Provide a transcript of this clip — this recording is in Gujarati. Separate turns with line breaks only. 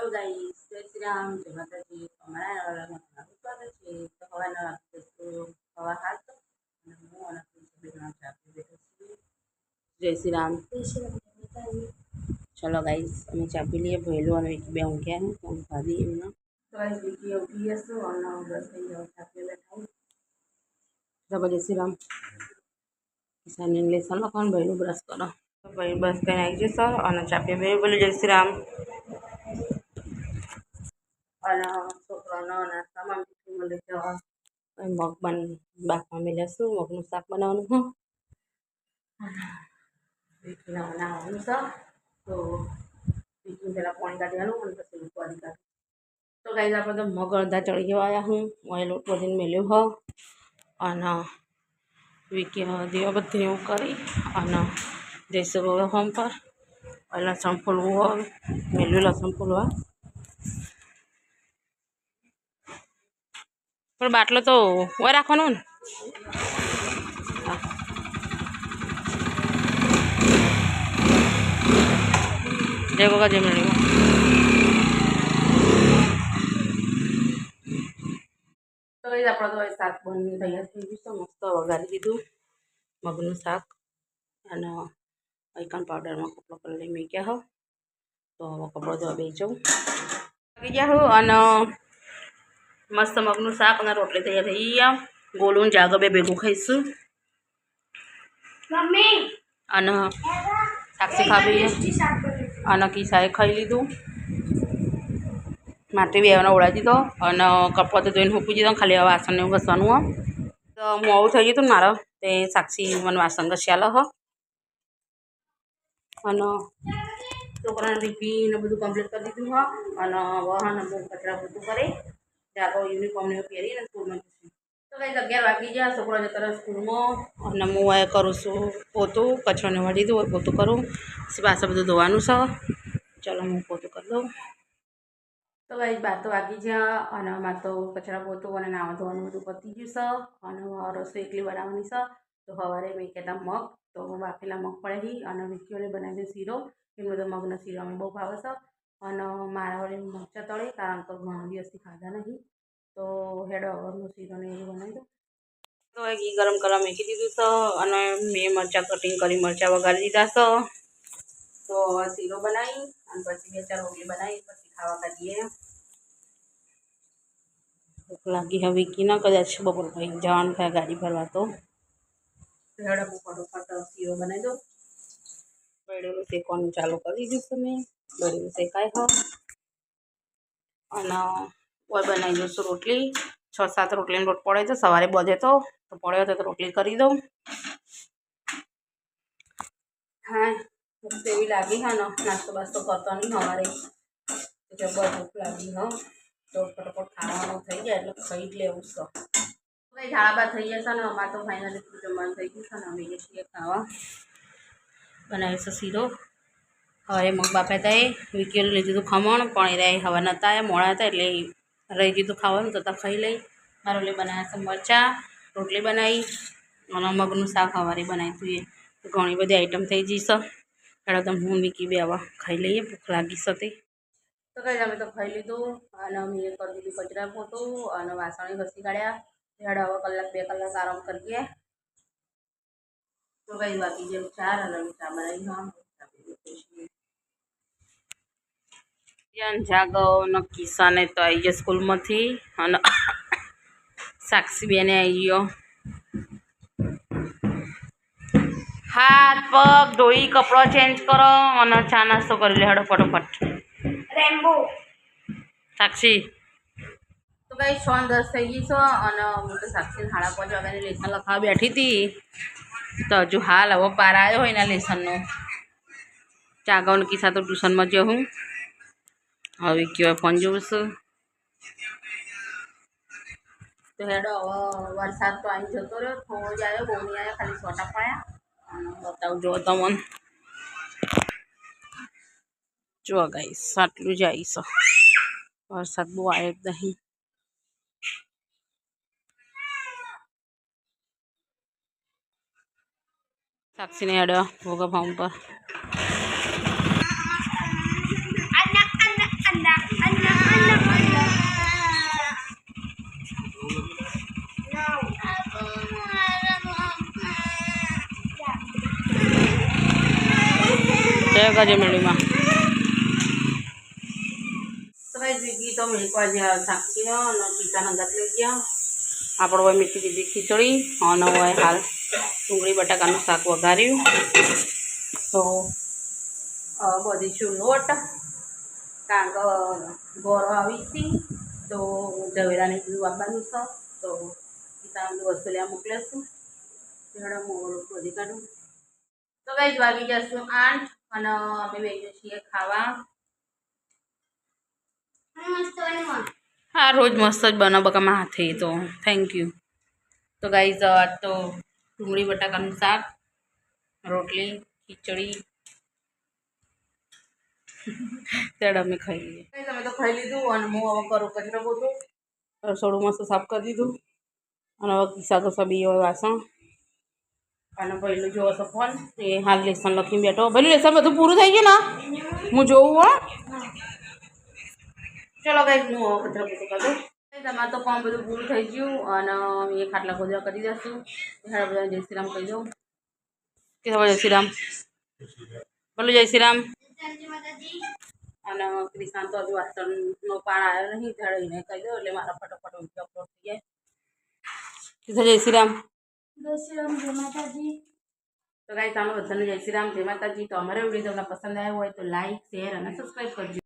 हेलो गाइस, जय श्री राम, जय माता जी। हमारा वाला में आपका स्वागत है। तो हवाना तो हवा हाथ तो मुंह और सभी नाम चाहते हैं। जय श्री राम, जय श्री राम माता जी। चलो गाइस, અમે ચા પી લઈએ ભેલું અને બે ઊંઘ્યા હું તો ખાધી એમના તો ગાइस વિકી ઉઠી જશો અને બસ થઈ જાવ ચા પી બેઠા તો જય શ્રી રામ કિસાન લેસન લખવાનું ભેલું બ્રશ કરો તો ભાઈ બસ કઈ આવી જશો અને ચા પી બે બોલે જય શ્રી રામ અને છોકરાનો નાસ્તામાં મળે છે મગ બાફવા મેળ્યા મગનું શાક બનાવવાનું હું વિકીને બનાવવાનું છે તો વિકીને પહેલાં પાણી કાઢવાનું અને પછી પાણી કાઢું તો ગાઈસ આપણે તો મગ અડધા ચડી ગયો આવ્યા હું ઓઇલ લોટ બધીને મેળ્યો હો અને વિકી દીવા બધી એવું કરી અને જઈશું હવે હોમ પર લસણ ફોલવું હોય મેળ્યું લસણ ફોલવા પણ બાટલો તો ઓય રાખવાનો ને જય ગોગા જય મેળવ્યો તો એ આપણે તો શાક બની તૈયાર થઈ ગયું છે મસ્ત વઘારી દીધું મગનું શાક અને આઈકન પાવડરમાં કપડો કરી લઈ મૂક્યા હો તો હવે કપડો ધોવા બેસી જાઉં લાગી ગયા હું અને મસ્ત મગનું શાક અને રોટલી તૈયાર થઈ ગયા ગોળું જાગો બે ભેગું ખાઈશું મમ્મી અને સાક્ષી ખાવી અને કિસાએ ખાઈ લીધું માટે બે ઓળાવી દીધો અને કપડો તો ધોઈને મૂકી દીધો ખાલી હવે વાસણને ઘસવાનું હો તો હું આવું થઈ ગયું હતું ને મારે તે સાક્ષી મને વાસણ ઘસ્યાલો હો અને છોકરાને ટીફીને બધું કમ્પ્લીટ કરી દીધું હો અને વહન બહુ કચરા બધું કરે જાગો યુનિફોર્મને પહેરીને સ્કૂલમાં જશું તો કંઈ 11 વાગી ગયા છોકરો જતો રહે સ્કૂલમાં અને હું એ કરું છું પોતું કચરોને વાળી દીધું પોતું કરું પછી પાછું બધું ધોવાનું છે ચાલો હું પોતું કરી દઉં તો ભાઈ 12 તો વાગી ગયા અને મારે તો કચરા પોતું અને નાવા ધોવાનું બધું પતી ગયું છે અને રસોઈ એકલી બનાવવાની છે તો સવારે મેં કહેતા મગ તો બાફેલા મગ પડેલી અને વિકીઓને બનાવી દઉં શીરો એ બધો મગનો શીરો અમે બહુ ભાવે છે અને મારા વડે મરચાં તળે કારણ કે ઘણા દિવસથી ખાધા નહીં તો હેડ અવરનું શીરોને એવું બનાવી દઉં તો ઘી ગરમ કરવા મૂકી દીધું છે અને મેં મરચાં કટિંગ કરી મરચાં વઘારી દીધા છે તો શીરો બનાવી અને પછી 2-4 રોટલી બનાવી પછી ખાવા કાઢીએ ભૂખ લાગી હવે વિકીને કદાચ બપોર પછી જવાનું થાય ગાડી ભરવા તો હેડ હું ફટોફટ શીરો બનાવી દઉં બળેલું શેકવાનું ચાલુ કરી દીધું છે મેં બળેલું શેકાય હો અને ઓય બનાવી દઉં રોટલી 6-7 રોટલીનો લોટ પડે છે સવારે બધે તો પડ્યો તો રોટલી કરી દઉં હા ભૂખ એવી લાગી હા ને નાસ્તો બાસ્તો કરતો નહીં સવારે જબર ભૂખ લાગી હા તો ફટોફટ ખાવાનું થઈ જાય એટલે ખાઈ જ લેવું છે કંઈ ઝાડા થઈ જશે ને અમારે તો ફાઇનલી જમવાનું થઈ ગયું છે ને અમે છીએ ખાવા બનાવીશું શીરો હવે મગ બાફ્યા હતા એ વિકીઓને લઈ દીધું ખમણ પણ એ હવે નહોતા એ મોડા હતા એટલે રહી દીધું ખાવાનું તો ખાઈ લઈ રોટલી બનાવ્યા છે મરચાં રોટલી બનાવી અને મગનું શાક સવારે બનાવ્યું હતું એ ઘણી બધી આઈટમ થઈ જશે એટલે તમે હું વિકી બે આવા ખાઈ લઈએ ભૂખ લાગી શકે તો કંઈ અમે તો ખાઈ લીધું અને અમે કરી દીધું કચરા પોતું અને વાસણ ઘસી કાઢ્યા હેડ હવે 1-2 કલાક આરામ કરીએ તો કંઈ બાકી જેમ 4 અને ચા બનાવી જાગો નક્કી સાને તો આવી ગયા સ્કૂલમાંથી અને સાક્ષી બેને આવી ગયો હાથ પગ ધોઈ કપડો ચેન્જ કરો અને ચા નાસ્તો કરી લે હેડો ફટોફટ રેમ્બો સાક્ષી તો કઈ 9:10 થઈ ગઈ છો અને હું તો સાક્ષી 5:30 વાગ્યાની લેસન લખાવા બેઠી હતી તો હજુ હાલ હવે પાર આવ્યો હોય એના લેસનનો જાગવને કિસ્સા તો ટ્યુશનમાં ગયો હું હવે કયો ફોન જોઉં છું તો હેડો વરસાદ તો અહીં જતો રહ્યો થોડો જ આવ્યો બહુ નહીં આવ્યો ખાલી છોટા પડ્યા બતાવું જો તમને જો ગાઈસ આટલું જ આવીશ વરસાદ બહુ આવ્યો જ નહીં સાક્ષીને હેડો ભોગા ફાર્મ પર જય ગાજે મેળવીમાં તો ભાઈ સ્વીગી તો મેળવા જ્યાં સાક્ષીનો અને પિતાના ગત લઈ ગયા આપણે હોય મીઠી દીધી ખીચડી અને હોય હાલ ડુંગળી બટાકાનું શાક વઘાર્યું તો બધીશું લોટ કારણ કે ગોળો આવી હતી તો ઝવેરાને બધું આપવાનું છે તો પિતા બધું વસ્તુ લેવા મોકલેશું હું બધી કાઢું તો કઈ વાગી જશું 8 અને અમે બેસીએ છીએ ખાવા હા રોજ મસ્ત જ બને બકામાં હાથે તો થેન્ક યુ તો ગાઈઝ આજ તો ડુંગળી બટાકાનું શાક રોટલી ખીચડી ત્યારે અમે ખાઈ લઈએ તમે તો ખાઈ લીધું અને હું હવે કરું કચરો પોતું રસોડું મસ્ત સાફ કરી દીધું અને હવે કિસ્સા તો સબી હોય વાસણ અને પહેલું જોવો તો ફોન એ હાલ લેસન લખીને બેઠો પહેલું લેસન બધું પૂરું થઈ ગયું ને હું જોઉં હો ચલો ગાઈઝ હું હવે કચરો પોતું કરી દઉં તમારે તો કામ બધું પૂરું થઈ ગયું અને એ ખાટલા ખોદવા કરી દઈશું ત્યારે બધા જય શ્રી રામ કહી દઉં કે હવે જય શ્રી રામ બોલો જય શ્રી રામ અને ક્રિશાન તો હજુ વાસણનો પાણ આવ્યો નહીં ત્યારે એને કહી દો એટલે મારા ફટોફટ ઊંચો અપલોડ થઈ જાય જય શ્રી રામ જય માતાજી તો ગાઈસ ચાલો બધાને જય શ્રી રામ જય માતાજી તો અમારો વિડીયો તમને પસંદ આવ્યો હોય તો લાઈક શેર અને સબસ્ક્રાઈબ કરજો